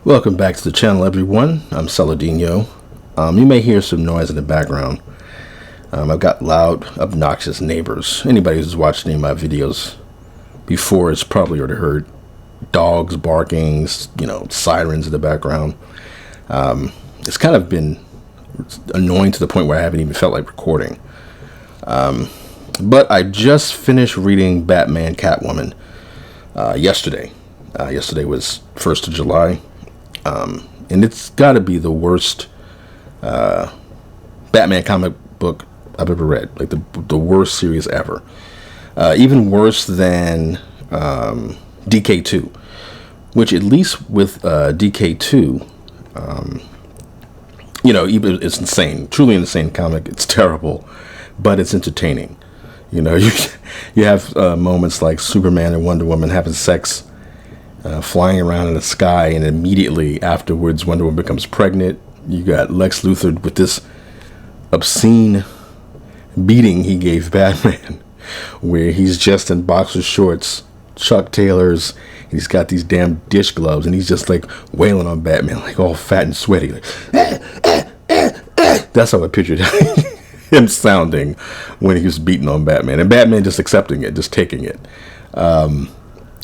Welcome back to the channel, everyone. I'm Saladino. You may hear some noise in the background. I've got loud, obnoxious neighbors. Anybody who's watched any of my videos before has probably already heard dogs barking, sirens in the background. It's kind of been annoying to the point where I haven't even felt like recording. But I just finished reading Batman Catwoman yesterday. Yesterday was 1st of July. And it's got to be the worst Batman comic book I've ever read. Like the worst series ever. Even worse than DK2, which at least with DK2, even it's insane, truly insane comic. It's terrible, but it's entertaining. You have moments like Superman and Wonder Woman having sex, flying around in the sky, and immediately afterwards Wonder Woman becomes pregnant. You got Lex Luthor with this obscene beating he gave Batman, where he's just in boxer shorts, Chuck Taylors, and he's got these damn dish gloves, and he's just like wailing on Batman, like all fat and sweaty. Like, That's how I pictured him sounding when he was beating on Batman, and Batman just accepting it, just taking it.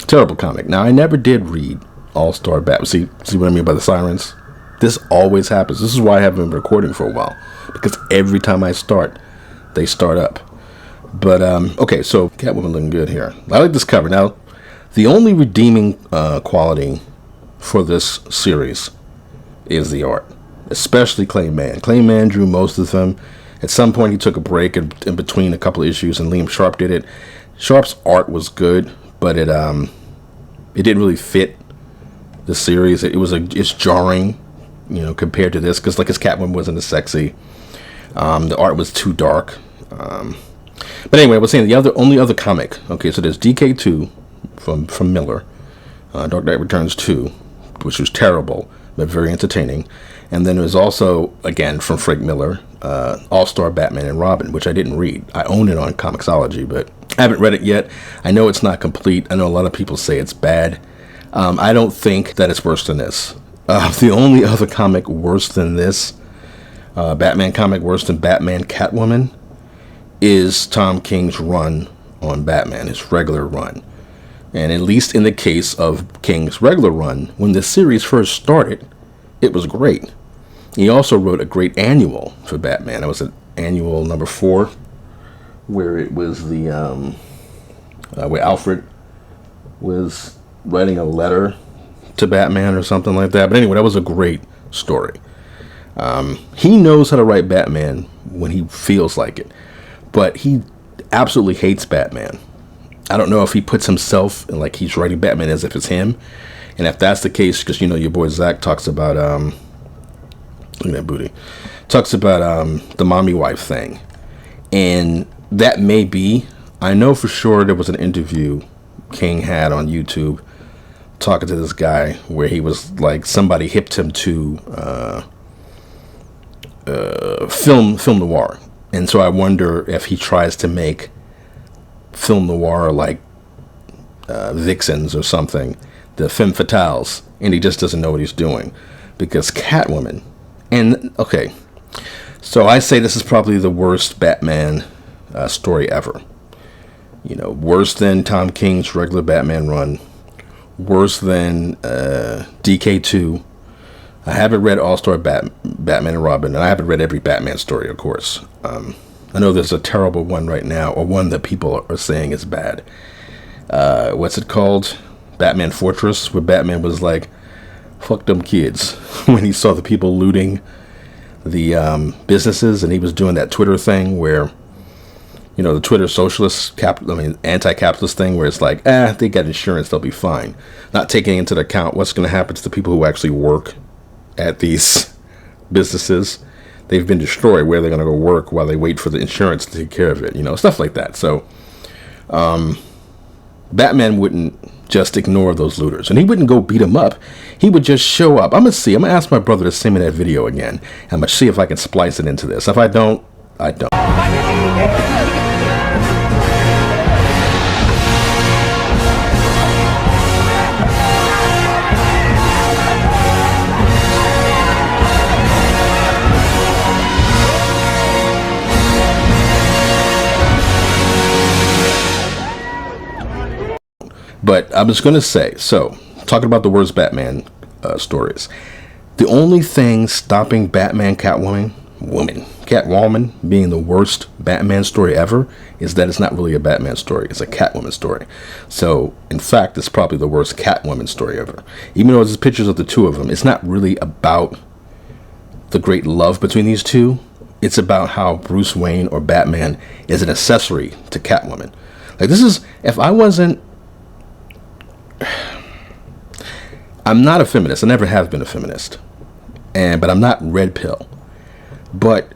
Terrible comic. Now, I never did read All-Star Batman. See what I mean by the sirens? This always happens. This is why I haven't been recording for a while, because every time I start, they start up. But, okay, so Catwoman looking good here. I like this cover. Now, the only redeeming quality for this series is the art, especially Clayman. Clayman drew most of them. At some point, he took a break in between a couple of issues, and Liam Sharp did it. Sharp's art was good, but it didn't really fit the series. It's jarring, compared to this, because like his Catwoman wasn't as sexy. The art was too dark. But anyway, I was saying the only other comic. Okay, so there's DK2 from Miller, Dark Knight Returns 2, which was terrible but very entertaining. And then there's also, again, from Frank Miller, All-Star Batman and Robin, which I didn't read. I own it on Comixology, but I haven't read it yet. I know it's not complete. I know a lot of people say it's bad. I don't think that it's worse than this. The only other comic worse than this, Batman comic worse than Batman Catwoman, is Tom King's run on Batman, his regular run. And at least in the case of King's regular run, when the series first started, it was great. He also wrote a great annual for Batman. It was an annual number 4, where it was the where Alfred was writing a letter to Batman or something like that. But anyway, that was a great story. He knows how to write Batman when he feels like it, but he absolutely hates Batman. I don't know if he puts himself in, like, he's writing Batman as if it's him. And if that's the case, because, your boy Zach talks about, look at that booty, talks about the mommy wife thing. And that may be, I know for sure there was an interview King had on YouTube talking to this guy where he was like, somebody hipped him to film noir. And so I wonder if he tries to make film noir like Vixens or something, the femme fatales, and he just doesn't know what he's doing. Because Catwoman, and okay, so I say this is probably the worst Batman story ever. Worse than Tom King's regular Batman run, worse than DK2. I haven't read All-Star Batman and Robin, and I haven't read every Batman story, of course. I know there's a terrible one right now, or one that people are saying is bad. What's it called? Batman Fortress, where Batman was like, fuck them kids, when he saw the people looting the businesses, and he was doing that Twitter thing where, the Twitter socialist, anti-capitalist thing, where it's like, they got insurance, they'll be fine. Not taking into account what's going to happen to the people who actually work at these businesses. They've been destroyed. Where they're going to go work while they wait for the insurance to take care of it, stuff like that. So, Batman wouldn't just ignore those looters, and he wouldn't go beat them up. He would just show up. I'm going to ask my brother to send me that video again. I'm going to see if I can splice it into this. If I don't, I don't. I was going to say, so, talking about the worst Batman stories. The only thing stopping Catwoman being the worst Batman story ever is that it's not really a Batman story. It's a Catwoman story. So, in fact, it's probably the worst Catwoman story ever. Even though there's pictures of the two of them, it's not really about the great love between these two. It's about how Bruce Wayne or Batman is an accessory to Catwoman. Like, this is, if I wasn't, I'm not a feminist. I never have been a feminist. But I'm not red pill. But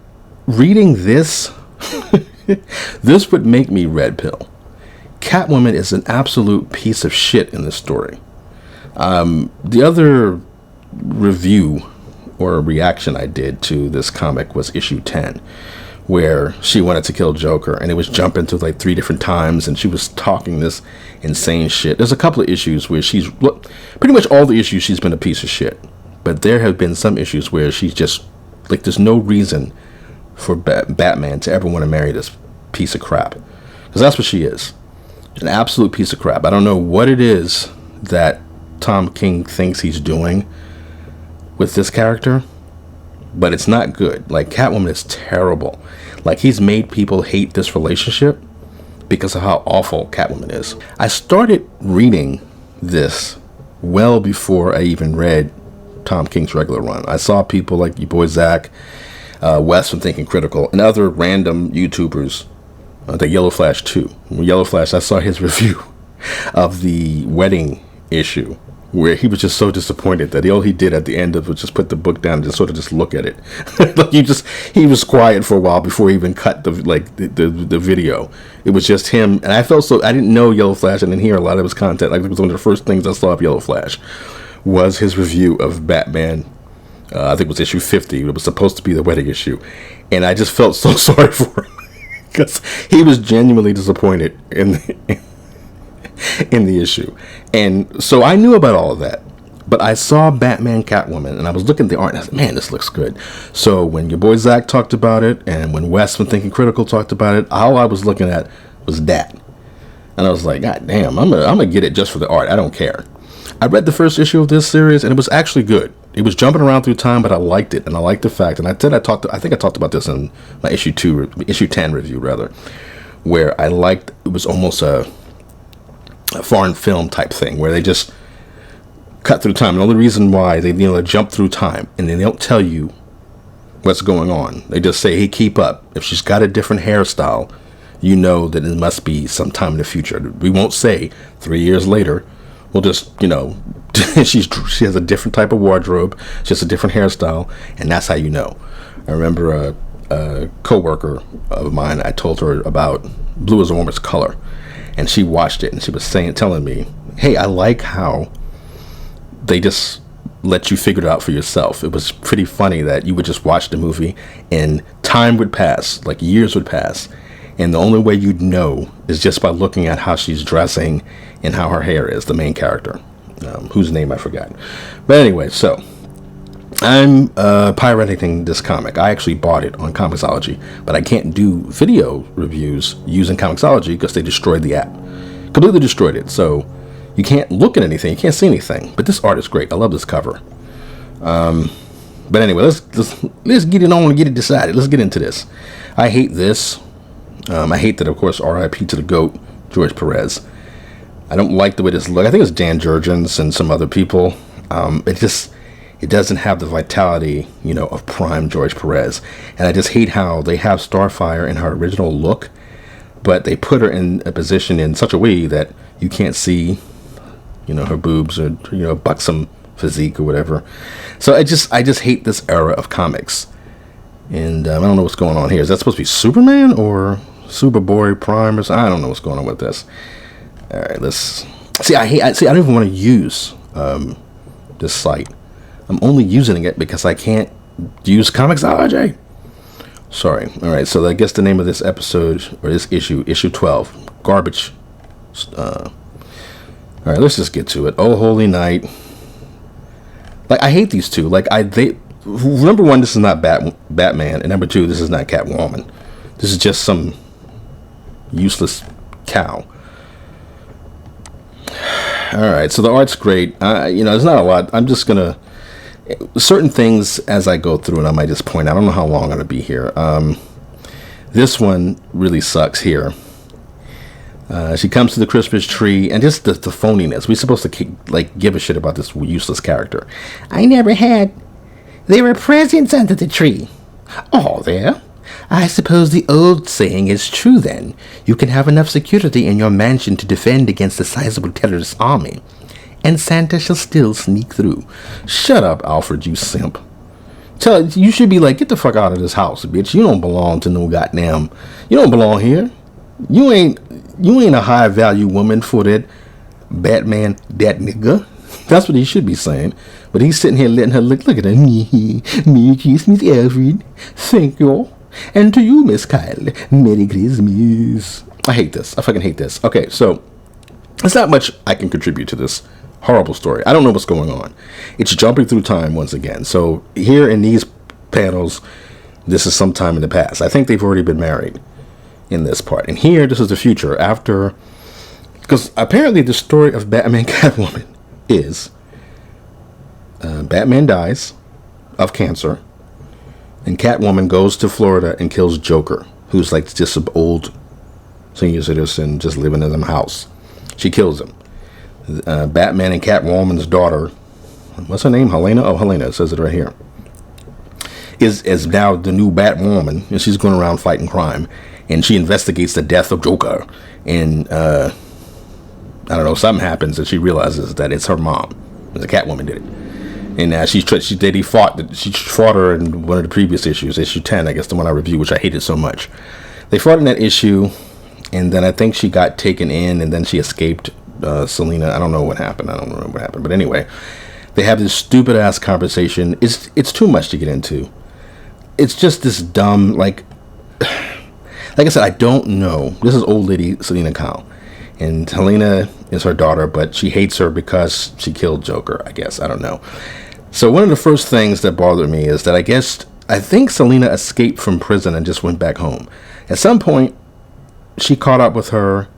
reading this, this would make me red pill. Catwoman is an absolute piece of shit in this story. The other review or reaction I did to this comic was issue 10, where she wanted to kill Joker, and it was jumping to like 3 different times, and she was talking this insane shit. There's a couple of issues where pretty much all the issues she's been a piece of shit. But there have been some issues where she's just, like, there's no reason for Batman to ever want to marry this piece of crap. Because that's what she is. An absolute piece of crap. I don't know what it is that Tom King thinks he's doing with this character, but it's not good. Like, Catwoman is terrible. Like, he's made people hate this relationship because of how awful Catwoman is. I started reading this well before I even read Tom King's regular run. I saw people like your boy Zach, Wes from Thinking Critical, and other random YouTubers, the Yellow Flash too. Yellow Flash, I saw his review of the wedding issue, where he was just so disappointed that all he did at the end of it was just put the book down and just sort of just look at it. Like, he was quiet for a while before he even cut the video. It was just him, and I felt so, I didn't know Yellow Flash, and didn't hear a lot of his content. Like, it was one of the first things I saw of Yellow Flash was his review of Batman. I think it was issue 50. It was supposed to be the wedding issue, and I just felt so sorry for him because he was genuinely disappointed in the issue. And so I knew about all of that, but I saw Batman Catwoman, and I was looking at the art, and I said, man, this looks good. So when your boy Zach talked about it, and when Wes from Thinking Critical talked about it, all I was looking at was that. And I was like, God damn, I'm gonna get it just for the art. I don't care. I read the first issue of this series, and it was actually good. It was jumping around through time, but I liked it, and I liked the fact, and I think I talked about this in my issue 10 review, rather, where I liked, it was almost a foreign film type thing, where they just cut through time. And the only reason why they jump through time, and they don't tell you what's going on. They just say, hey, keep up. If she's got a different hairstyle, you know that it must be sometime in the future. We won't say 3 years later. We'll just, she has a different type of wardrobe, she has a different hairstyle, and that's how you know. I remember a co-worker of mine, I told her about Blue is the Warmest Color, and she watched it, and she was telling me, hey, I like how they just let you figure it out for yourself. It was pretty funny that you would just watch the movie, and time would pass, like years would pass, and the only way you'd know is just by looking at how she's dressing and how her hair is, the main character, whose name I forgot. But anyway, so I'm pirating this comic. I actually bought it on Comixology, but I can't do video reviews using Comixology because they destroyed the app. Completely destroyed it. So you can't look at anything. You can't see anything. But this art is great. I love this cover. But anyway, let's get it on and get it decided. Let's get into this. I hate this. I hate that, of course, R.I.P. to the GOAT, George Perez. I don't like the way this looks. I think it's Dan Jurgens and some other people. It doesn't have the vitality, of prime George Perez. And I just hate how they have Starfire in her original look, but they put her in a position in such a way that you can't see, her boobs or, buxom physique or whatever. So I just hate this era of comics. And I don't know what's going on here. Is that supposed to be Superman or Superboy Prime or something? I don't know what's going on with this. All right, let's see. I don't even want to use this site. I'm only using it because I can't use Comixology. Sorry. All right, so I guess the name of this episode or this issue 12, garbage. All right, let's just get to it. Oh, holy night! Like, I hate these two. Like, number one, this is not Batman, and number two, this is not Catwoman. This is just some useless cow. All right, so the art's great. There's not a lot. I'm just gonna certain things as I go through it. I might just point out. I don't know how long I'm gonna be here. This one really sucks here. She comes to the Christmas tree, and just the phoniness. We're supposed to give a shit about this useless character. I never had. There were presents under the tree. Oh, there. I suppose the old saying is true then. You can have enough security in your mansion to defend against a sizable terrorist army, and Santa shall still sneak through. Shut up, Alfred, you simp. You should be like, get the fuck out of this house, bitch. You don't belong to no goddamn. You don't belong here. You ain't a high value woman for that Batman, that nigga. That's what he should be saying. But he's sitting here letting her look at her. Merry Christmas, Alfred. Thank you. And to you, Miss Kyle. Merry Christmas. I hate this. I fucking hate this. Okay, so there's not much I can contribute to this horrible story. I don't know what's going on. It's jumping through time once again. So here in these panels, this is sometime in the past. I think they've already been married in this part. And here, this is the future after, because apparently the story of Batman Catwoman is Batman dies of cancer, and Catwoman goes to Florida and kills Joker, who's like just an old senior citizen just living in some house. She kills him. Batman and Catwoman's daughter, what's her name? Helena? Oh, Helena, it says it right here, is now the new Batwoman, and she's going around fighting crime, and she investigates the death of Joker, and I don't know, something happens, and she realizes that it's her mom. The Catwoman did it. And she fought her in one of the previous issues, issue 10, I guess, the one I reviewed, which I hated so much. They fought in that issue, and then I think she got taken in, and then she escaped Selena. I don't know what happened. I don't remember what happened. But anyway, they have this stupid-ass conversation. It's too much to get into. It's just this dumb, like I said, I don't know. This is old lady Selena Kyle. And Helena is her daughter, but she hates her because she killed Joker, I guess. I don't know. So one of the first things that bothered me is that I think Selena escaped from prison and just went back home. At some point, she caught up with her.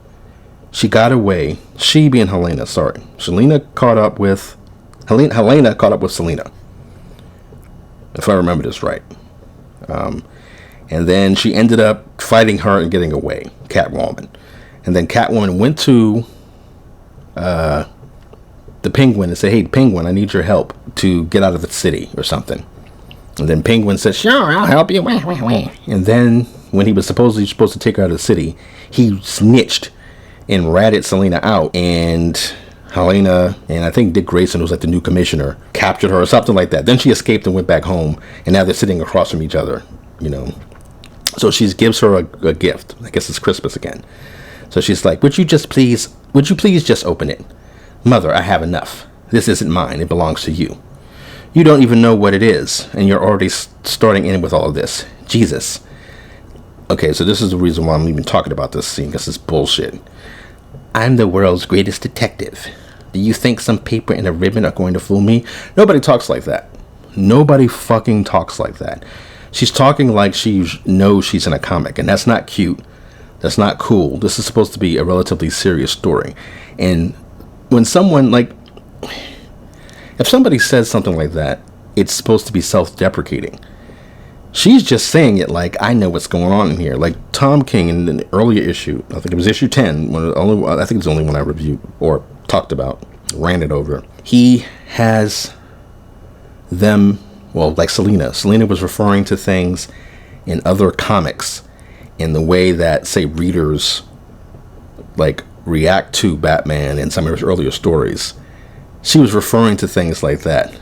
She got away. She being Helena, sorry. Helena caught up with Selena, if I remember this right. And then she ended up fighting her and getting away, Catwoman. And then Catwoman went to the Penguin and said, hey, Penguin, I need your help to get out of the city or something. And then Penguin said, sure, I'll help you. And then when he was supposed to take her out of the city, he snitched and ratted Selena out. And Helena and I think Dick Grayson, who was like the new commissioner, captured her or something like that. Then she escaped and went back home. And now they're sitting across from each other, you know. So she gives her a gift. I guess it's Christmas again. So she's like, would you please just open it? Mother, I have enough. This isn't mine. It belongs to you. You don't even know what it is, and you're already starting in with all of this. Jesus. Okay, so this is the reason why I'm even talking about this scene, because it's bullshit. I'm the world's greatest detective. Do you think some paper and a ribbon are going to fool me? Nobody talks like that. Nobody fucking talks like that. She's talking like she knows she's in a comic, and that's not cute. That's not cool. This is supposed to be a relatively serious story. And when someone, if somebody says something like that, it's supposed to be self-deprecating. She's just saying it like, I know what's going on in here. Like Tom King in an earlier issue, I think it was issue 10, I think it's the only one I reviewed or talked about, ranted over. He has them, like Selena. Selena was referring to things in other comics in the way that, say, readers react to Batman in some of his earlier stories. She was referring to things like that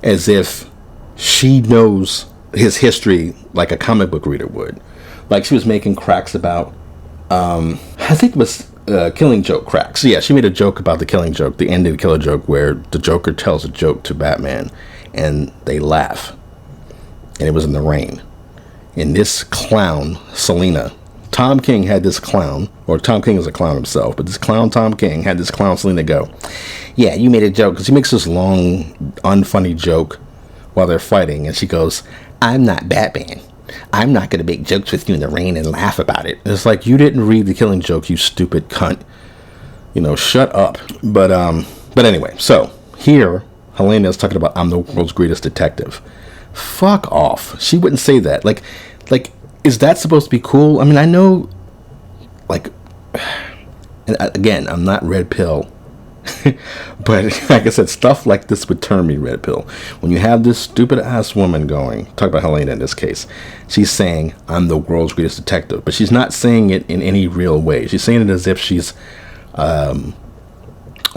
as if she knows his history like a comic book reader would. Like she was making cracks about I think it was Killing Joke cracks. Yeah, she made a joke about the Killing Joke, the end of the Killer Joke, where the Joker tells a joke to Batman and they laugh, and it was in the rain. And this clown, Selena, Tom King had this clown, or Tom King is a clown himself, but this clown Tom King had this clown Selena go, yeah, you made a joke, because he makes this long, unfunny joke while they're fighting, and she goes, I'm not Batman. I'm not going to make jokes with you in the rain and laugh about it. And it's like, you didn't read The Killing Joke, you stupid cunt. shut up. But anyway, so here Helena is talking about I'm the world's greatest detective. Fuck off. She wouldn't say that. Like, is that supposed to be cool? I mean, I know, like, and again, I'm not red pill. But like I said, stuff like this would turn me red pill. When you have this stupid ass woman talk about Helena in this case, she's saying I'm the world's greatest detective, but she's not saying it in any real way. She's saying it as if she's a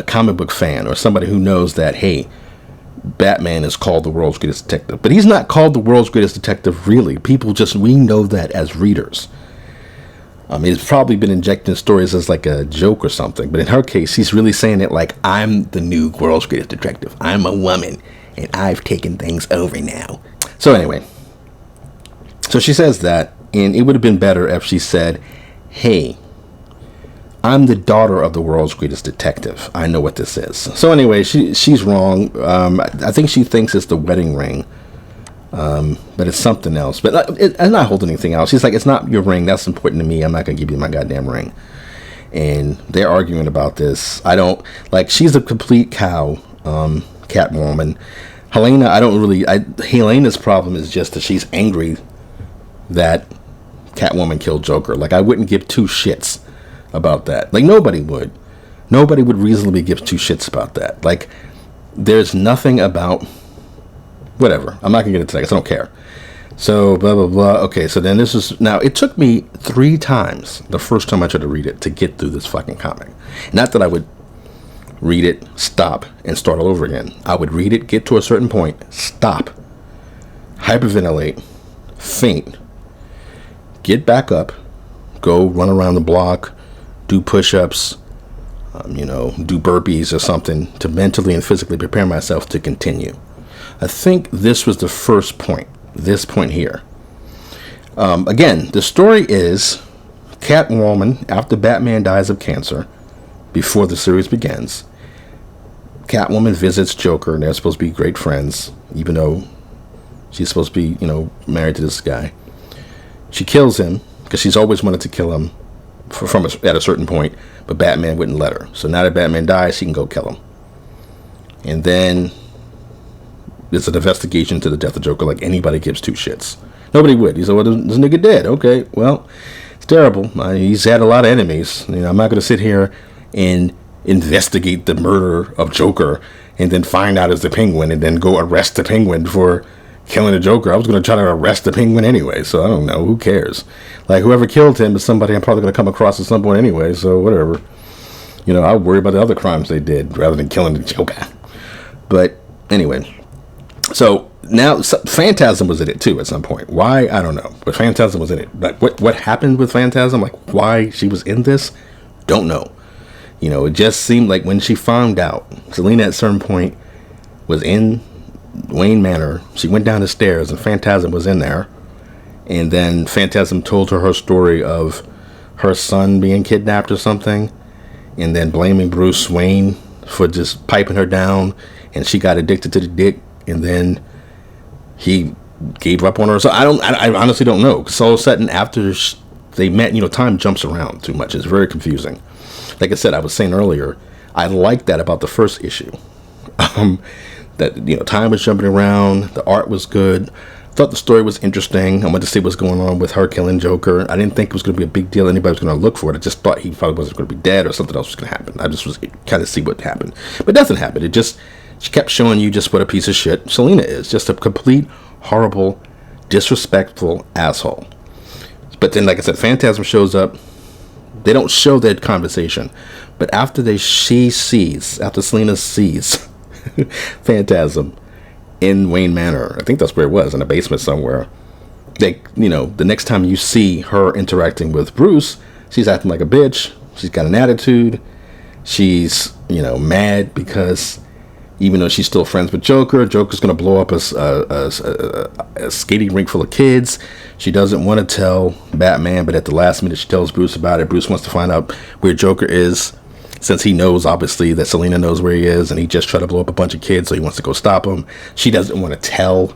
comic book fan or somebody who knows that, hey, Batman is called the world's greatest detective, but he's not called the world's greatest detective really. We know that as readers. It's probably been injecting stories as like a joke or something, but in her case, she's really saying it like, I'm the new world's greatest detective. I'm a woman, and I've taken things over now. So anyway, so she says that, and it would have been better if she said, hey, I'm the daughter of the world's greatest detective. I know what this is. So anyway, she's wrong. I think she thinks it's the wedding ring. But it's something else. But I'm not holding anything else. She's like, it's not your ring. That's important to me. I'm not going to give you my goddamn ring. And they're arguing about this. I don't, like, she's a complete cow, Catwoman. Helena, Helena's problem is just that she's angry that Catwoman killed Joker. Like, I wouldn't give two shits about that. Like, nobody would. Nobody would reasonably give two shits about that. Like, there's nothing about... Whatever. I'm not going to get into that because I don't care. So, blah, blah, blah. Okay, so then now, it took me 3 times, the first time I tried to read it, to get through this fucking comic. Not that I would read it, stop, and start all over again. I would read it, get to a certain point, stop, hyperventilate, faint, get back up, go run around the block, do push-ups, do burpees or something to mentally and physically prepare myself to continue. I think this was the first point, this point here. Again, the story is Catwoman, after Batman dies of cancer, before the series begins, Catwoman visits Joker, and they're supposed to be great friends, even though she's supposed to be, married to this guy. She kills him, because she's always wanted to kill him at a certain point, but Batman wouldn't let her. So now that Batman dies, she can go kill him. And then... it's an investigation to the death of Joker, like anybody gives two shits. Nobody would. He said, well, this nigga dead. Okay, well, it's terrible. He's had a lot of enemies. I'm not going to sit here and investigate the murder of Joker and then find out it's the Penguin and then go arrest the Penguin for killing the Joker. I was going to try to arrest the Penguin anyway, so I don't know. Who cares? Like, whoever killed him is somebody I'm probably going to come across at some point anyway, so whatever. I'll worry about the other crimes they did rather than killing the Joker. But anyway... So now Phantasm was in it too at some point. Why? I don't know. But Phantasm was in it. Like what happened with Phantasm? Like why she was in this? Don't know. It just seemed like when she found out Selena at a certain point was in Wayne Manor, she went down the stairs and Phantasm was in there. And then Phantasm told her story of her son being kidnapped or something. And then blaming Bruce Wayne for just piping her down. And she got addicted to the dick. And then he gave up on her. So I honestly don't know. Because all of a sudden, after they met, time jumps around too much. It's very confusing. Like I said, I was saying earlier, I liked that about the first issue. That, time was jumping around. The art was good. I thought the story was interesting. I wanted to see what's going on with her killing Joker. I didn't think it was going to be a big deal. Anybody was going to look for it. I just thought he probably wasn't going to be dead or something else was going to happen. I just was kind of see what happened. But nothing happened. She kept showing you just what a piece of shit Selena is. Just a complete, horrible, disrespectful asshole. But then, like I said, Phantasm shows up. They don't show their conversation. But after Selena sees Phantasm in Wayne Manor, I think that's where it was, in a basement somewhere. The next time you see her interacting with Bruce, she's acting like a bitch. She's got an attitude. She's, mad because... even though she's still friends with Joker's going to blow up a skating rink full of kids. She doesn't want to tell Batman, but at the last minute she tells Bruce about it. Bruce wants to find out where Joker is, since he knows, obviously, that Selena knows where he is, and he just tried to blow up a bunch of kids, so he wants to go stop him. She doesn't want to tell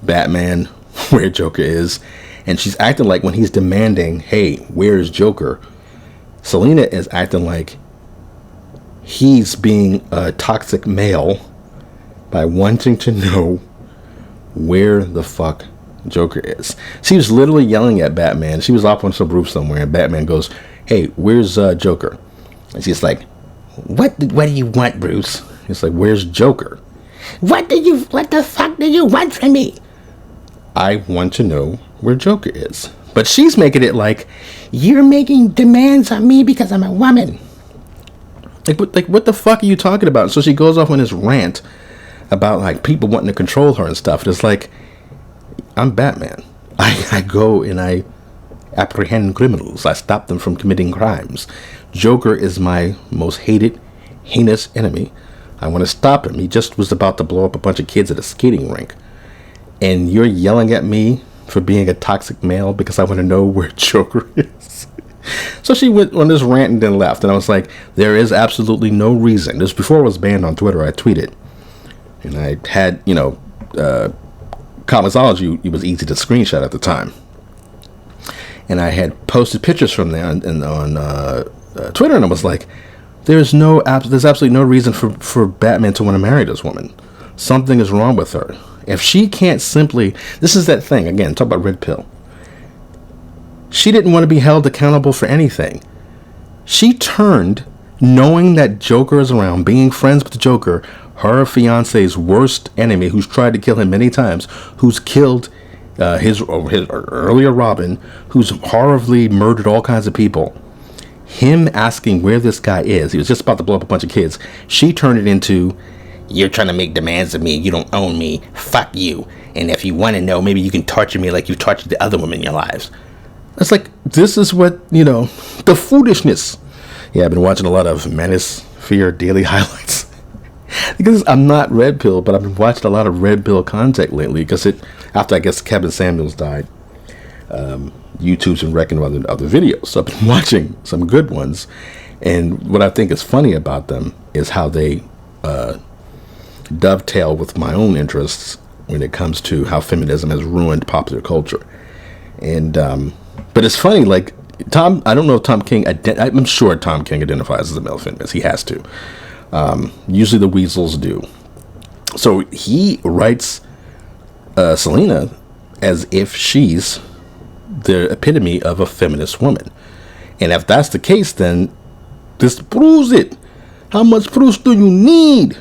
Batman where Joker is, and she's acting like when he's demanding, hey, where's Joker? Selena is acting like he's being a toxic male by wanting to know where the fuck Joker is. She was literally yelling at Batman. She was off on some roof somewhere, and Batman goes, "Hey, where's Joker?" And she's like, What do you want, Bruce?" He's like, "Where's Joker?" What the fuck do you want from me?" "I want to know where Joker is." But she's making it like, "You're making demands on me because I'm a woman." Like what the fuck are you talking about? So she goes off on this rant about like people wanting to control her and stuff. And it's like, I'm Batman. I go and I apprehend criminals. I stop them from committing crimes. Joker is my most hated, heinous enemy. I want to stop him. He just was about to blow up a bunch of kids at a skating rink. And you're yelling at me for being a toxic male because I want to know where Joker is. So she went on this rant and then left. And I was like, there is absolutely no reason. This before it was banned on Twitter. I tweeted. And I had, Comixology, it was easy to screenshot at the time. And I had posted pictures from there on Twitter. And I was like, there's absolutely no reason for Batman to want to marry this woman. Something is wrong with her. If she can't simply, this is that thing, again, talk about red pill. She didn't want to be held accountable for anything. She turned, knowing that Joker is around, being friends with the Joker, her fiance's worst enemy, who's tried to kill him many times, who's killed his earlier Robin, who's horribly murdered all kinds of people. Him asking where this guy is, he was just about to blow up a bunch of kids. She turned it into, you're trying to make demands of me. You don't own me. Fuck you. And if you want to know, maybe you can torture me like you've tortured the other women in your lives. It's like, this is what, the foolishness. Yeah, I've been watching a lot of Manosphere daily highlights. Because I'm not red pill, but I've been watching a lot of red pill content lately. Because after I guess Kevin Samuels died, YouTube's been wrecking other videos. So I've been watching some good ones. And what I think is funny about them is how they dovetail with my own interests when it comes to how feminism has ruined popular culture. And but it's funny, like I don't know if Tom King I'm sure Tom King identifies as a male feminist. He has to. Usually the weasels do. So he writes Selena as if she's the epitome of a feminist woman. And if that's the case, then this proves it. How much proof do you need?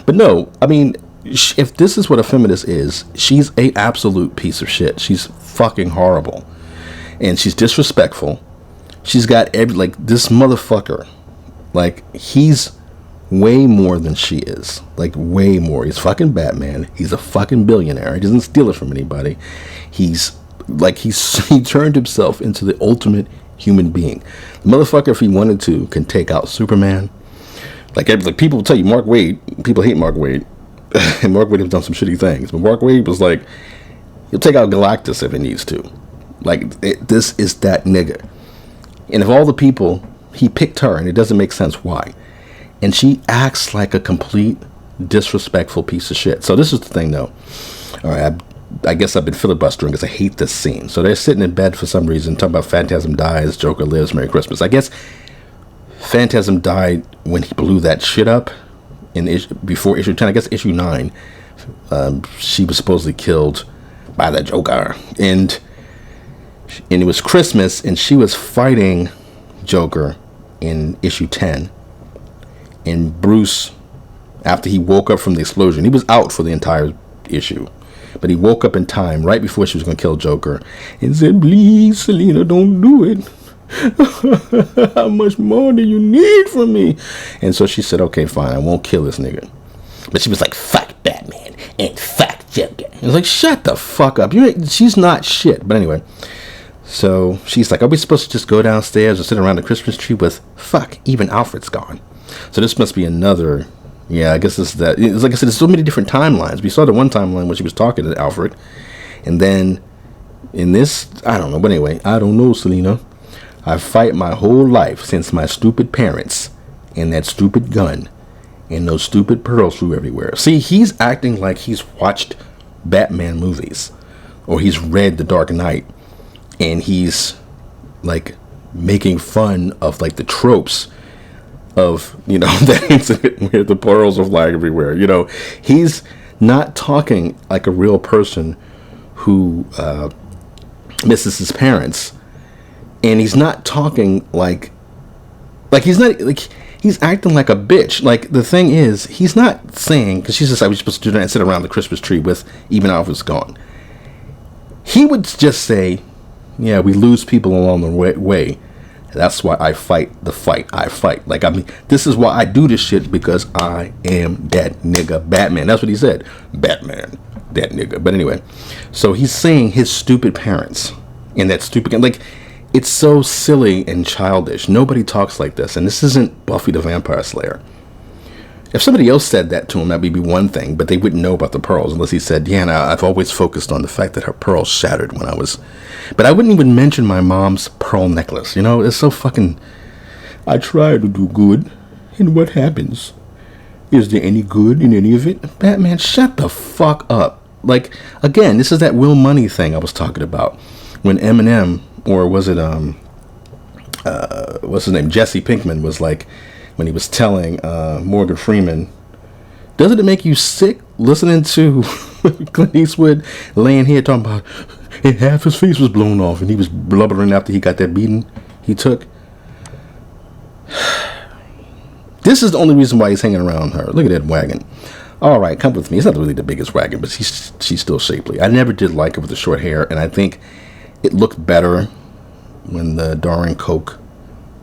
But no, I mean, if this is what a feminist is, she's an absolute piece of shit. She's fucking horrible. And she's disrespectful. She's got this motherfucker. Like, he's way more than she is. Like, way more. He's fucking Batman. He's a fucking billionaire. He doesn't steal it from anybody. He turned himself into the ultimate human being. The motherfucker, if he wanted to, can take out Superman. Like people will tell you, Mark Wade, people hate Mark Wade. And Mark Wade has done some shitty things. But Mark Wade was like, he'll take out Galactus if he needs to. Like, this is that nigga. And of all the people, he picked her, and it doesn't make sense why. And she acts like a complete disrespectful piece of shit. So this is the thing, though. All right, I guess I've been filibustering because I hate this scene. So they're sitting in bed for some reason, talking about Phantasm dies, Joker lives, Merry Christmas. I guess Phantasm died when he blew that shit up before issue 10. I guess issue 9, she was supposedly killed by the Joker. And it was Christmas, and she was fighting Joker in issue 10. And Bruce, after he woke up from the explosion, he was out for the entire issue. But he woke up in time, right before she was going to kill Joker, and said, please, Selena, don't do it. How much more do you need from me? And so she said, okay, fine, I won't kill this nigga. But she was like, fuck Batman and fuck Joker. I was like, shut the fuck up. She's not shit. But anyway, so she's like, are we supposed to just go downstairs and sit around the Christmas tree with, fuck, even Alfred's gone. So this must be another, yeah, I guess this is that. It's like I said, there's so many different timelines. We saw the one timeline where she was talking to Alfred. And then in this, I don't know. But anyway, I don't know, Selena. I fight my whole life since my stupid parents and that stupid gun and those stupid pearls flew everywhere. See, he's acting like he's watched Batman movies or he's read The Dark Knight and he's like making fun of like the tropes of, you know, that incident where the pearls are flying everywhere. You know, he's not talking like a real person who misses his parents, and he's not talking like he's not like he's acting like a bitch. Like, the thing is, he's not saying, because she's just like, we're supposed to do that and sit around the Christmas tree with even Alfred's gone. He would just say, yeah, we lose people along the way. That's why I fight the fight I fight. Like, I mean, this is why I do this shit, because I am that nigga Batman. That's what he said. Batman, that nigga. But anyway, so he's saying his stupid parents and that stupid, like, it's so silly and childish. Nobody talks like this. And this isn't Buffy the Vampire Slayer. If somebody else said that to him, that would be one thing, but they wouldn't know about the pearls unless he said, yeah, now I've always focused on the fact that her pearls shattered when I was... But I wouldn't even mention my mom's pearl necklace. You know, it's so fucking... I try to do good, and what happens? Is there any good in any of it? Batman, shut the fuck up. Like, again, this is that Will Money thing I was talking about. When Eminem, or was it, what's his name? Jesse Pinkman was like... when he was telling Morgan Freeman, doesn't it make you sick listening to Clint Eastwood laying here talking about, and half his face was blown off and he was blubbering after he got that beating he took? This is the only reason why he's hanging around her. Look at that wagon. All right, come with me. It's not really the biggest wagon, but she's still shapely. I never did like her with the short hair, and I think it looked better when the Darwin Cook,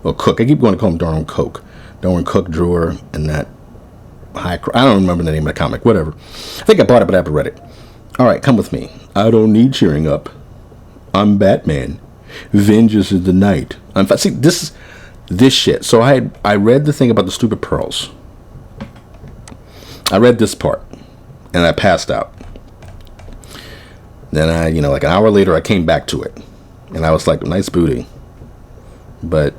or Cook, I keep going to call him Darwin Cook. Darwin Cook drew her in that I don't remember the name of the comic, whatever. I think I bought it, but I haven't read it. All right, come with me. I don't need cheering up. I'm Batman. Vengeance is the night. See, this shit. So I read the thing about the stupid pearls. I read this part, and I passed out. Then like an hour later, I came back to it, and I was like, nice booty. But,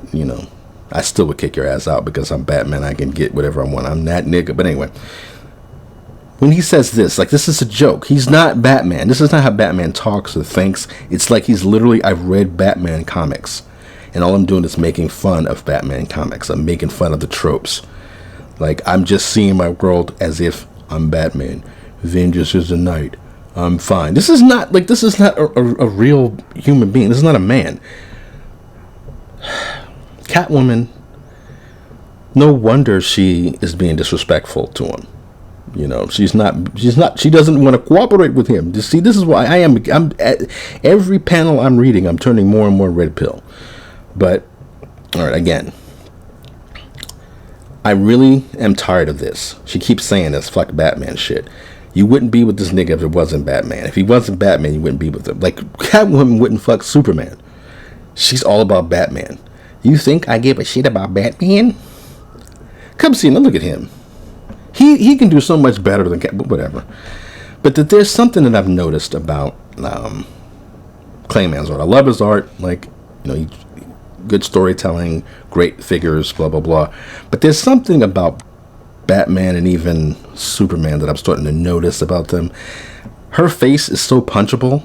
I still would kick your ass out because I'm Batman. I can get whatever I want. I'm that nigga. But anyway, when he says this, like, this is a joke. He's not Batman. This is not how Batman talks or thinks. It's like he's literally, I've read Batman comics, and all I'm doing is making fun of Batman comics. I'm making fun of the tropes. Like, I'm just seeing my world as if I'm Batman. Vengeance is the night. I'm fine. This is not a real human being. This is not a man. Catwoman, no wonder she is being disrespectful to him. She doesn't want to cooperate with him. See, this is why I'm at every panel I'm reading, I'm turning more and more red pill. But, all right, again, I really am tired of this. She keeps saying this fuck Batman shit. You wouldn't be with this nigga if it wasn't Batman. If he wasn't Batman, you wouldn't be with him. Like, Catwoman wouldn't fuck Superman. She's all about Batman. You think I give a shit about Batman? Come see him. Look at him. He can do so much better than Cat, whatever. But there's something that I've noticed about Clayman's art. I love his art. Like, good storytelling, great figures, blah, blah, blah. But there's something about Batman and even Superman that I'm starting to notice about them. Her face is so punchable.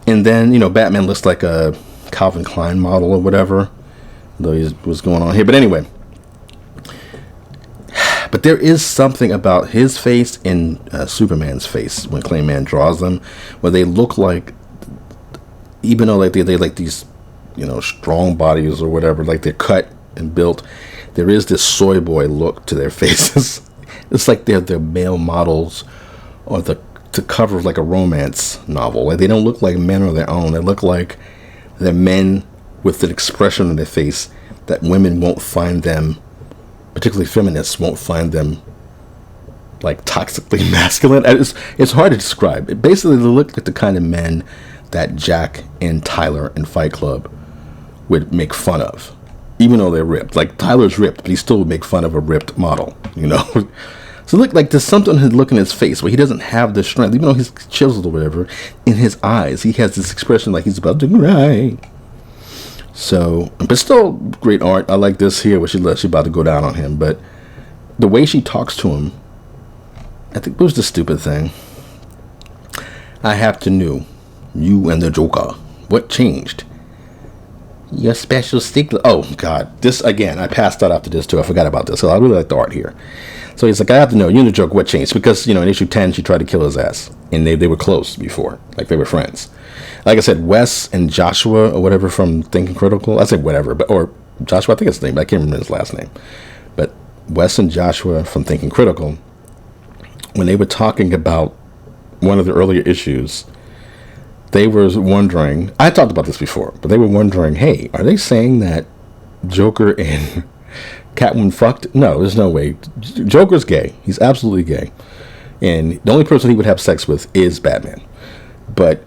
And then, Batman looks like a Calvin Klein model or whatever, though he was going on here. But anyway, but there is something about his face and Superman's face when Clayman draws them, where they look like, even though like they like these, strong bodies or whatever, like they're cut and built, there is this soy boy look to their faces. It's like they're male models or the cover of like a romance novel. Like, they don't look like men on their own. They look like they're men with an expression on their face that women won't find them, particularly feminists, won't find them like toxically masculine. It's hard to describe. Basically, they look like the kind of men that Jack and Tyler in Fight Club would make fun of, even though they're ripped. Like, Tyler's ripped, but he still would make fun of a ripped model, So look, like, there's something in look in his face where he doesn't have the strength, even though he's chiseled or whatever. In his eyes, he has this expression like he's about to cry. So, but still great art. I like this here where she's about to go down on him. But the way she talks to him, I think it was the stupid thing. I have to know you and the Joker. What changed? Your special stickler. Oh, God. This, again, I passed out after this, too. I forgot about this. So I really like the art here. So he's like, I have to know, you and the Joker, what changed? Because, in issue 10, she tried to kill his ass. And they were close before. Like, they were friends. Like I said, Wes and Joshua, or whatever, from Thinking Critical. I said whatever, but or Joshua, I think it's his name, but I can't remember his last name. But Wes and Joshua from Thinking Critical, when they were talking about one of the earlier issues, they were wondering, I talked about this before, but they were wondering, hey, are they saying that Joker and Catwoman fucked? No, there's no way. Joker's gay. He's absolutely gay. And the only person he would have sex with is Batman. But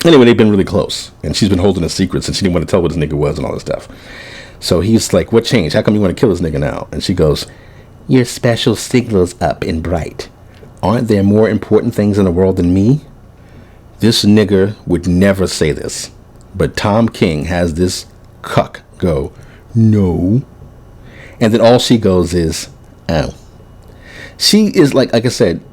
anyway, they've been really close. And she's been holding a secret since she didn't want to tell what this nigga was and all this stuff. So he's like, what changed? How come you want to kill this nigga now? And she goes, your special signal's up and bright. Aren't there more important things in the world than me? This nigger would never say this, but Tom King has this cuck go, no. And then all she goes is, oh. She is like I said,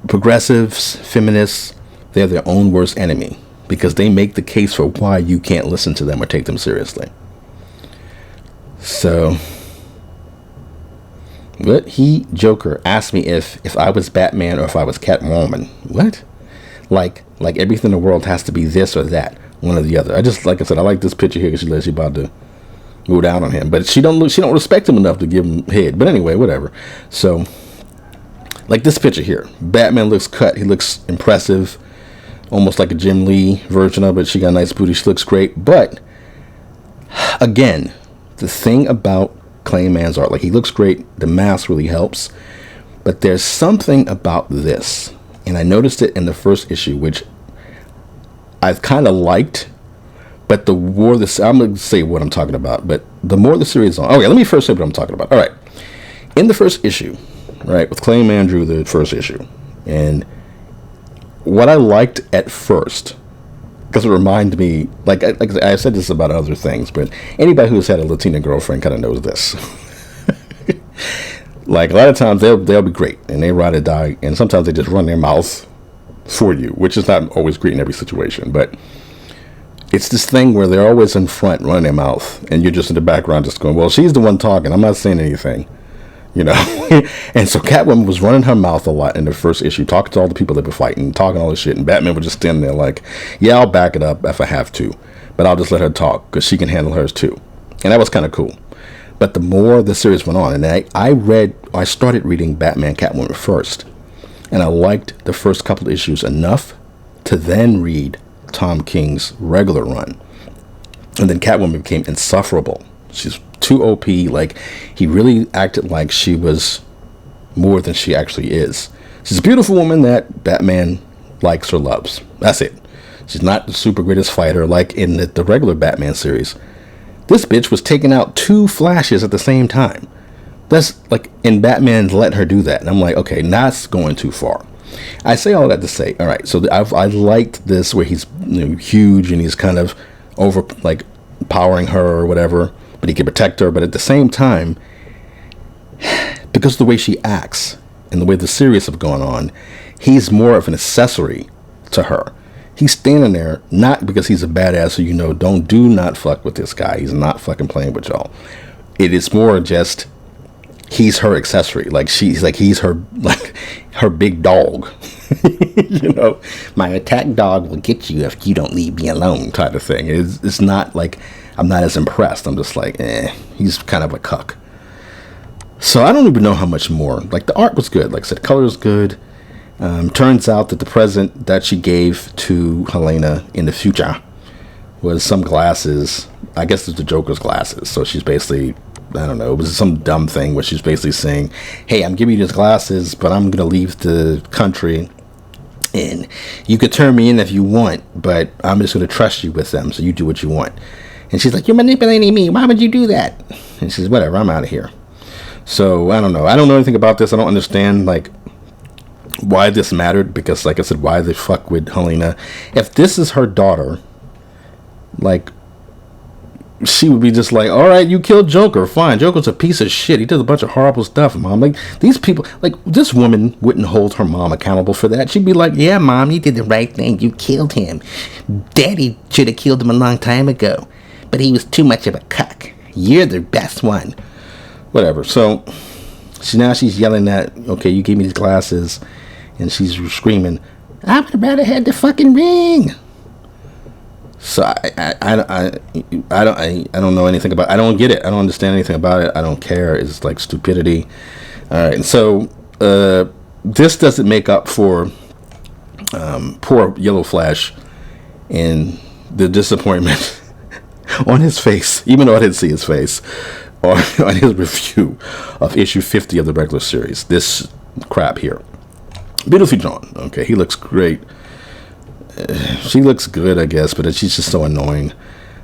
progressives, feminists, they're their own worst enemy because they make the case for why you can't listen to them or take them seriously. So, but Joker, asked me if I was Batman or if I was Catwoman. What? Like everything in the world has to be this or that, one or the other. Like I said, I like this picture here because she's about to move down on him, but she don't respect him enough to give him head. But anyway, whatever. So, like this picture here, Batman looks cut. He looks impressive, almost like a Jim Lee version of it. She got a nice booty. She looks great. But again, the thing about Clayman's art, like he looks great, the mask really helps, but there's something about this, and I noticed it in the first issue, which I've kind of liked, but the more I'm going to say what I'm talking about, but the more the series is on, okay, let me first say what I'm talking about. All right, in the first issue, right, with Clayman drew the first issue, and what I liked at first, because it reminded me, like I said this about other things, but anybody who's had a Latina girlfriend kind of knows this. Like a lot of times they'll be great and they ride or die, and sometimes they just run their mouth for you, which is not always great in every situation. But it's this thing where they're always in front running their mouth, and you're just in the background just going, well, she's the one talking. I'm not saying anything. And so Catwoman was running her mouth a lot in the first issue, talking to all the people that were fighting, talking all this shit, and Batman would just stand there like, yeah, I'll back it up if I have to, but I'll just let her talk because she can handle hers too. And that was kind of cool. But the more the series went on, and I started reading Batman Catwoman first, and I liked the first couple of issues enough to then read Tom King's regular run. And then Catwoman became insufferable. She's too OP. Like, he really acted like she was more than she actually is. She's a beautiful woman that Batman likes or loves. That's it. She's not the super greatest fighter like in the regular Batman series. This bitch was taking out 2 Flashes at the same time. That's like, and Batman's letting her do that. And I'm like, okay, that's going too far. I say all that to say, all right, so I liked this where he's huge and he's kind of over, like, powering her or whatever, but he can protect her. But at the same time, because of the way she acts and the way the series have gone on, he's more of an accessory to her. He's standing there not because he's a badass, so do not fuck with this guy. He's not fucking playing with y'all. It is more just he's her accessory. Like he's her big dog. My attack dog will get you if you don't leave me alone, type of thing. It's not like I'm not as impressed. I'm just like, he's kind of a cuck. So I don't even know how much more. Like, the art was good. Like I said, the color is good. Turns out that the present that she gave to Helena in the future was some glasses. I guess it's the Joker's glasses. So she's basically, I don't know, it was some dumb thing where she's basically saying, hey, I'm giving you these glasses, but I'm going to leave the country, and you could turn me in if you want, but I'm just going to trust you with them, so you do what you want. And she's like, you're manipulating me. Why would you do that? And she says, whatever, I'm out of here. So I don't know. I don't know anything about this. I don't understand, like, why this mattered, because, like I said, why the fuck with Helena? If this is her daughter, like, she would be just like, all right, you killed Joker, fine. Joker's a piece of shit. He does a bunch of horrible stuff, Mom. Like, these people, like, this woman wouldn't hold her mom accountable for that. She'd be like, yeah, Mom, you did the right thing. You killed him. Daddy should have killed him a long time ago, but he was too much of a cuck. You're the best one. Whatever. So now she's yelling at, okay, you gave me these glasses, and she's screaming, I would have rather had the fucking ring. So I don't know anything about. I don't get it. I don't understand anything about it. I don't care. It's like stupidity. All right, and so this doesn't make up for poor Yellow Flash and the disappointment on his face, even though I didn't see his face, on his review of issue 50 of the regular series. This crap here, beautifully drawn. Okay, he looks great. She looks good, I guess, but she's just so annoying.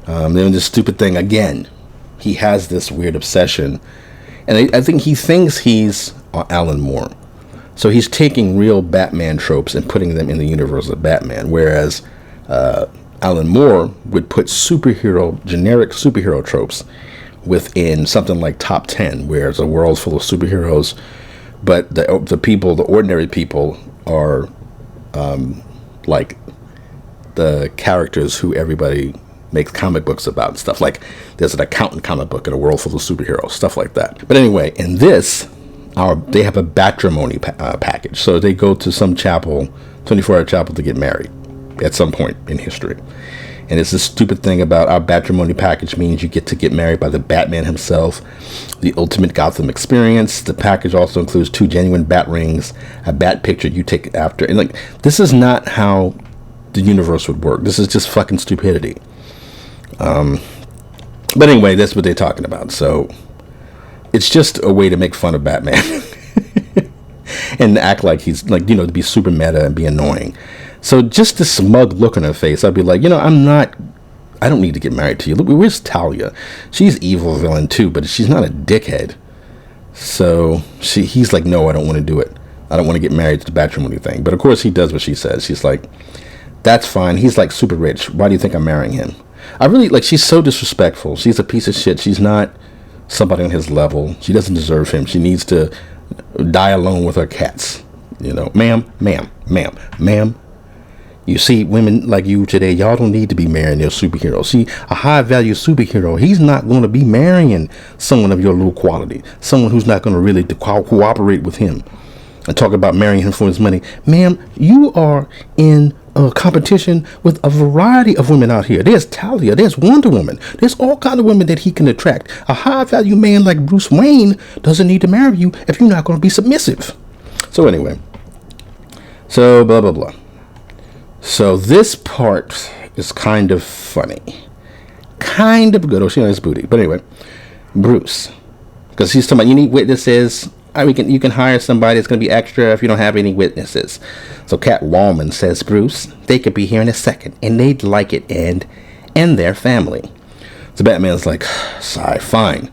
Then this stupid thing again. He has this weird obsession, and I think he thinks he's Alan Moore, so he's taking real Batman tropes and putting them in the universe of Batman. Whereas Alan Moore would put generic superhero tropes within something like Top 10, where it's a world full of superheroes, but the people, the ordinary people, are like the characters who everybody makes comic books about and stuff. Like, there's an accountant comic book in a world full of superheroes, stuff like that. But anyway, in this, they have a matrimony package. So they go to some chapel, 24-hour chapel, to get married at some point in history. And it's this stupid thing about our matrimony package means you get to get married by the Batman himself, the ultimate Gotham experience. The package also includes 2 genuine bat rings, a bat picture you take after. And like, this is not how the universe would work. This is just fucking stupidity. But anyway, that's what they're talking about. So it's just a way to make fun of Batman and act like he's like, to be super meta and be annoying. So just this smug look on her face, I'd be like, I don't need to get married to you. Look, where's Talia? She's evil villain too, but she's not a dickhead. So he's like, no, I don't want to do it. I don't want to get married to the matrimony thing. But of course he does what she says. She's like, that's fine. He's like super rich. Why do you think I'm marrying him? I really like, she's so disrespectful. She's a piece of shit. She's not somebody on his level. She doesn't deserve him. She needs to die alone with her cats. Ma'am. You see, women like you today, y'all don't need to be marrying your superhero. See, a high-value superhero, he's not going to be marrying someone of your low quality, someone who's not going to really cooperate with him and talk about marrying him for his money. Ma'am, you are in a competition with a variety of women out here. There's Talia, there's Wonder Woman, there's all kinds of women that he can attract. A high-value man like Bruce Wayne doesn't need to marry you if you're not going to be submissive. So anyway, so blah, blah, blah. So this part is kind of funny. Kind of good. Oh, she knows booty. But anyway, Bruce. Because he's talking about, you need witnesses. You can hire somebody that's going to be extra if you don't have any witnesses. So Catwoman says, Bruce, they could be here in a second, and they'd like it, and their family. So Batman's like, sigh, fine.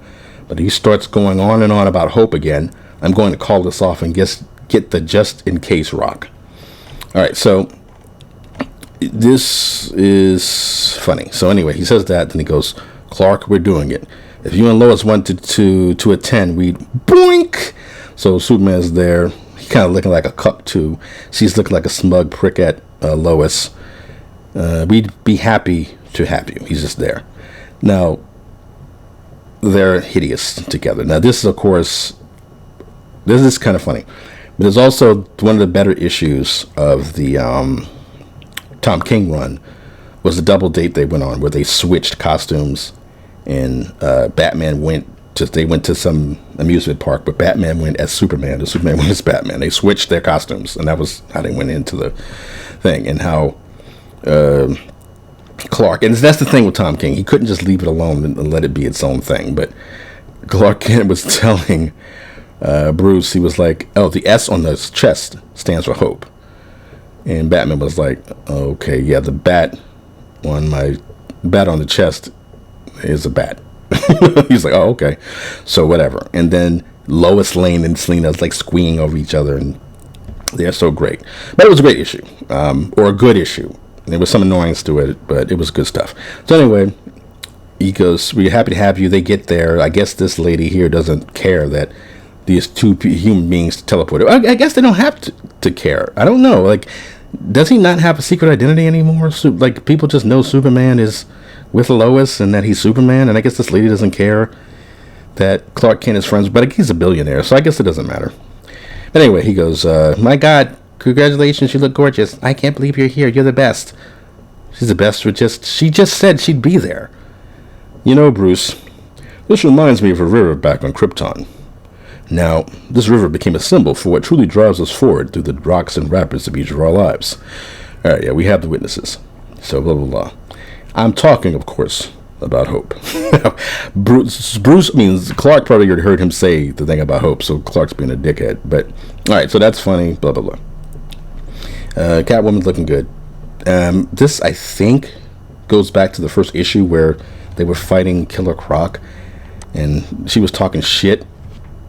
But he starts going on and on about hope again. I'm going to call this off and get the just in case rock. All right, so this is funny. So anyway, he says that, then he goes, Clark, we're doing it. If you and Lois wanted to attend, we'd boink. So Superman's there. He kind of looking like a cuck too. She's looking like a smug prick at Lois. We'd be happy to have you. He's just there. Now, they're hideous together. Now, this is, of course, this is kind of funny. But it's also one of the better issues of the Tom King run was the double date they went on where they switched costumes. And Batman went to some amusement park, but Batman went as Superman, and Superman went as Batman. They switched their costumes, and that was how they went into the thing. And how Clark, and that's the thing with Tom King, he couldn't just leave it alone and let it be its own thing. But Clark Kent was telling Bruce, he was like, oh, the S on the chest stands for hope. And Batman was like, okay, yeah, the bat on the chest is a bat. He's like, oh, okay. So whatever. And then Lois Lane and Selina's like squeeing over each other, and they're so great. But it was a great issue, or a good issue. There was some annoyance to it, but it was good stuff. So anyway, he goes, we're happy to have you. They get there. I guess this lady here doesn't care that these two human beings teleported. I guess they don't have to care. I don't know. Like, does he not have a secret identity anymore? So, like, people just know Superman is with Lois and that he's Superman. And I guess this lady doesn't care that Clark Kent is friends. But he's a billionaire, so I guess it doesn't matter. But anyway, he goes, my God, congratulations. You look gorgeous. I can't believe you're here. You're the best. She's the best. She just said she'd be there. You know, Bruce, this reminds me of a river back on Krypton. Now, this river became a symbol for what truly drives us forward through the rocks and rapids of each of our lives. All right, yeah, we have the witnesses. So, blah, blah, blah. I'm talking, of course, about hope. Bruce means Clark probably already heard him say the thing about hope, so Clark's being a dickhead. But, all right, so that's funny, blah, blah, blah. Catwoman's looking good. This, I think, goes back to the first issue where they were fighting Killer Croc, and she was talking shit.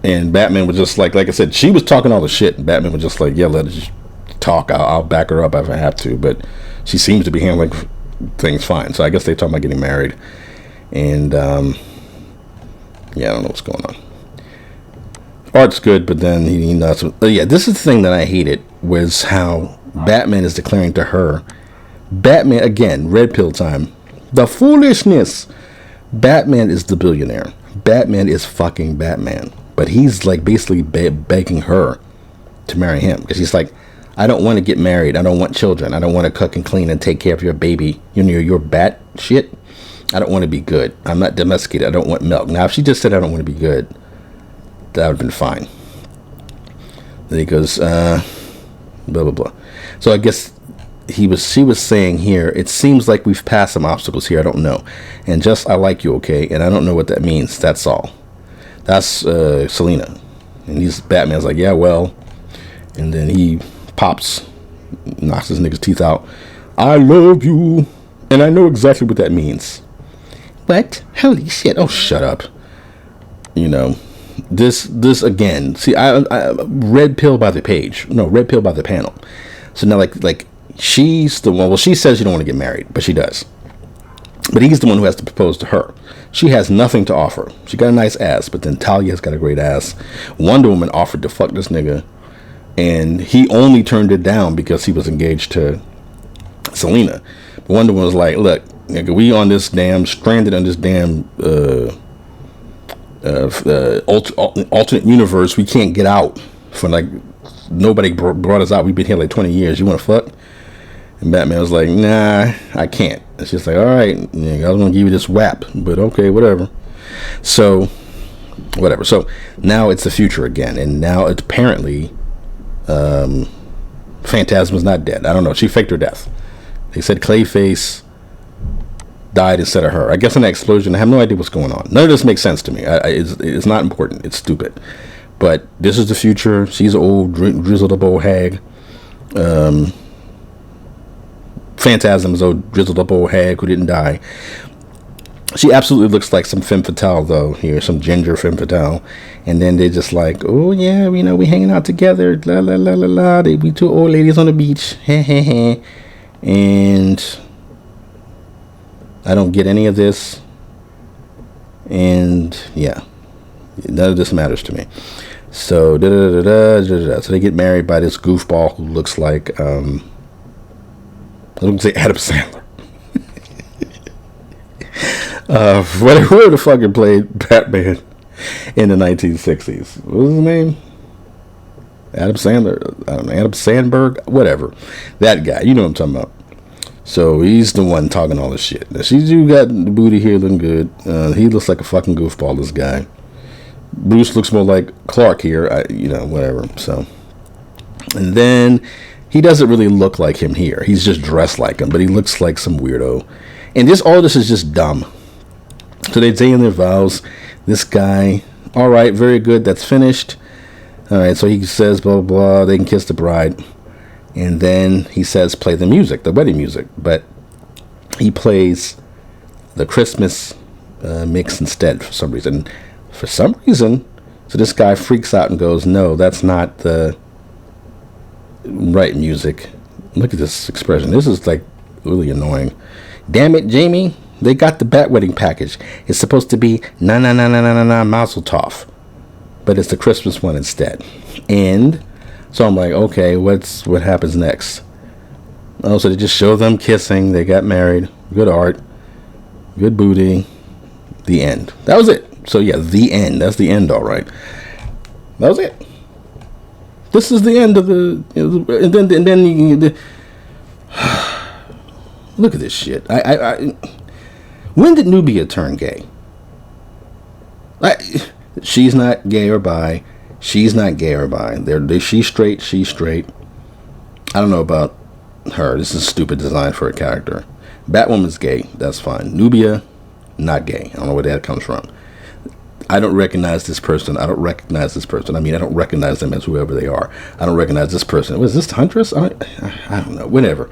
And Batman was just like I said, she was talking all the shit, and Batman was just like, yeah, let her talk. I'll back her up if I have to. But she seems to be handling things fine. So I guess they're talking about getting married. And, yeah, I don't know what's going on. Art's good, but then he nuts. Yeah, this is the thing that I hated, was how Batman is declaring to her. Batman, again, red pill time. The foolishness. Batman is the billionaire. Batman is fucking Batman. But he's like basically begging her to marry him, because he's like, I don't want to get married. I don't want children. I don't want to cook and clean and take care of your baby. You know, your bat shit. I don't want to be good. I'm not domesticated. I don't want milk. Now, if she just said I don't want to be good, that would have been fine. Then he goes, blah, blah, blah. So I guess she was saying here, it seems like we've passed some obstacles here. I don't know. And just, I like you, okay? And I don't know what that means. That's all. That's Selena. And Batman's like, yeah, well. And then he pops, knocks his nigga's teeth out. I love you. And I know exactly what that means. What? Holy shit. Oh, shut up. You know, this again. See, I red pill by the page. No, red pill by the panel. So now, like she's the one. Well, she says she don't want to get married, but she does. But he's the one who has to propose to her. She has nothing to offer. She got a nice ass, but then Talia's got a great ass. Wonder Woman offered to fuck this nigga, and he only turned it down because he was engaged to Selena. But Wonder Woman was like, look, nigga, we on this damn, stranded on this damn alternate universe. We can't get out. For like, nobody brought us out. We've been here like 20 years. You want to fuck? And Batman was like, nah, I can't. And she's like, all right, I was going to give you this whap, but okay, whatever. So, whatever. So, now it's the future again. And now, it's apparently, Phantasma's not dead. I don't know. She faked her death. They said Clayface died instead of her. I guess in that explosion, I have no idea what's going on. None of this makes sense to me. It's not important. It's stupid. But this is the future. She's an old, drizzled up old hag. Phantasm's old drizzled up old hag who didn't die. She absolutely looks like some femme fatale, though, here, some ginger femme fatale. And then they're just like, oh yeah, you know, we hanging out together, la la la la la. We two old ladies on the beach, heh heh heh. And I don't get any of this. And yeah, none of this matters to me. So so they get married by this goofball who looks like I don't say Adam Sandler. Whoever the fucking played Batman in the 1960s. What was his name? Adam Sandler. I don't know. Adam Sandberg. Whatever. That guy. You know what I'm talking about. So he's the one talking all this shit. Now, you got the booty here looking good. He looks like a fucking goofball, this guy. Bruce looks more like Clark here. Whatever. So, and then he doesn't really look like him here. He's just dressed like him, but he looks like some weirdo. And all this is just dumb. So they say in their vows, this guy, all right, very good, that's finished. All right, so he says, blah, blah, blah, they can kiss the bride. And then he says, play the music, the wedding music. But he plays the Christmas mix instead for some reason. So this guy freaks out and goes, no, that's not the right music. Look at this expression. This is like really annoying. Damn it, Jamie. They got the bat wedding package. It's supposed to be na na na na na na na Mazel Tov, but it's the Christmas one instead. And so I'm like, okay, what happens next? Oh, so they just show them kissing. They got married. Good art. Good booty. The end. That was it. So yeah, the end. That's the end, all right. That was it. This is the end of the. And then you, look at this shit. When did Nubia turn gay? She's not gay or bi. She's not gay or bi. She's straight. She's straight. I don't know about her. This is a stupid design for a character. Batwoman's gay. That's fine. Nubia, not gay. I don't know where that comes from. I don't recognize this person. I don't recognize this person. I mean, I don't recognize them as whoever they are. I don't recognize this person. Was this Huntress? I don't know. Whatever.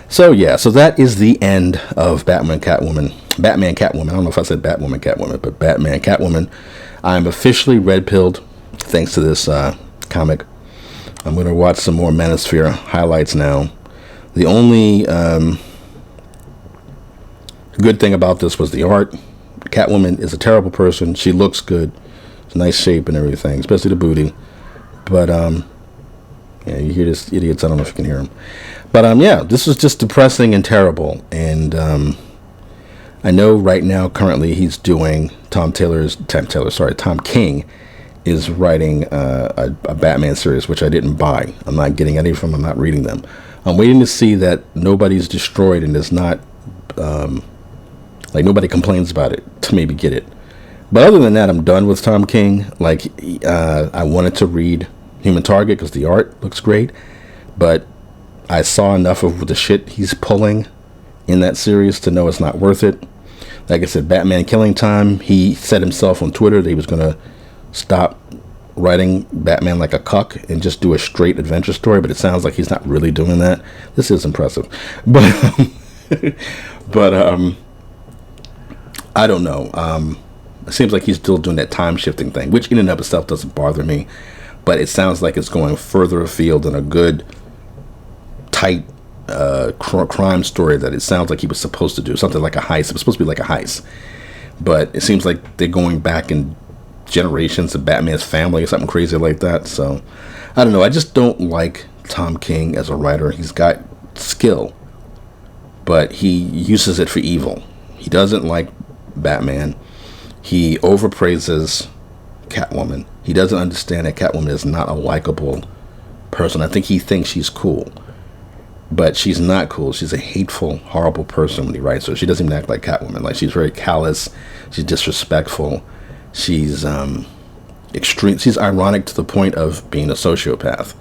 So yeah. So that is the end of Batman Catwoman. Batman Catwoman. I don't know if I said Batwoman Catwoman, but Batman Catwoman. I'm officially red-pilled thanks to this comic. I'm going to watch some more Manosphere highlights now. The only good thing about this was the art. Catwoman is a terrible person. She looks good. It's a nice shape and everything, especially the booty. But yeah, you hear this idiots. I don't know if you can hear them. But yeah, this was just depressing and terrible. And I know right now, currently, he's doing Tom King is writing a Batman series, which I didn't buy. I'm not getting any from them. I'm not reading them. I'm waiting to see that nobody's destroyed and is not, like nobody complains about it to maybe get it. But other than that, I'm done with Tom King. Like, I wanted to read Human Target because the art looks great, but I saw enough of the shit he's pulling in that series to know it's not worth it. Like I said, Batman Killing Time, he said himself on Twitter that he was going to stop writing Batman like a cuck and just do a straight adventure story, but it sounds like he's not really doing that. This is impressive. But I don't know. It seems like he's still doing that time-shifting thing, which in and of itself doesn't bother me, but it sounds like it's going further afield than a good, tight crime story that it sounds like he was supposed to do. Something like a heist. It was supposed to be like a heist. But it seems like they're going back in generations of Batman's family or something crazy like that. So, I don't know. I just don't like Tom King as a writer. He's got skill, but he uses it for evil. He doesn't like Batman. He overpraises Catwoman. He doesn't understand that Catwoman is not a likable person. I think he thinks she's cool, but she's not cool. She's a hateful, horrible person when he writes her. She doesn't even act like Catwoman. Like, she's very callous. She's disrespectful. She's extreme. She's ironic to the point of being a sociopath.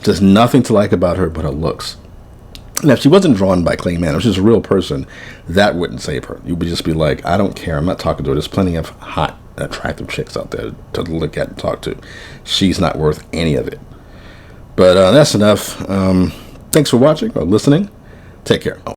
There's nothing to like about her but her looks. Now, if she wasn't drawn by Clay Mann, if she's a real person, that wouldn't save her. You would just be like, I don't care. I'm not talking to her. There's plenty of hot, attractive chicks out there to look at and talk to. She's not worth any of it. But that's enough. Thanks for watching or listening. Take care.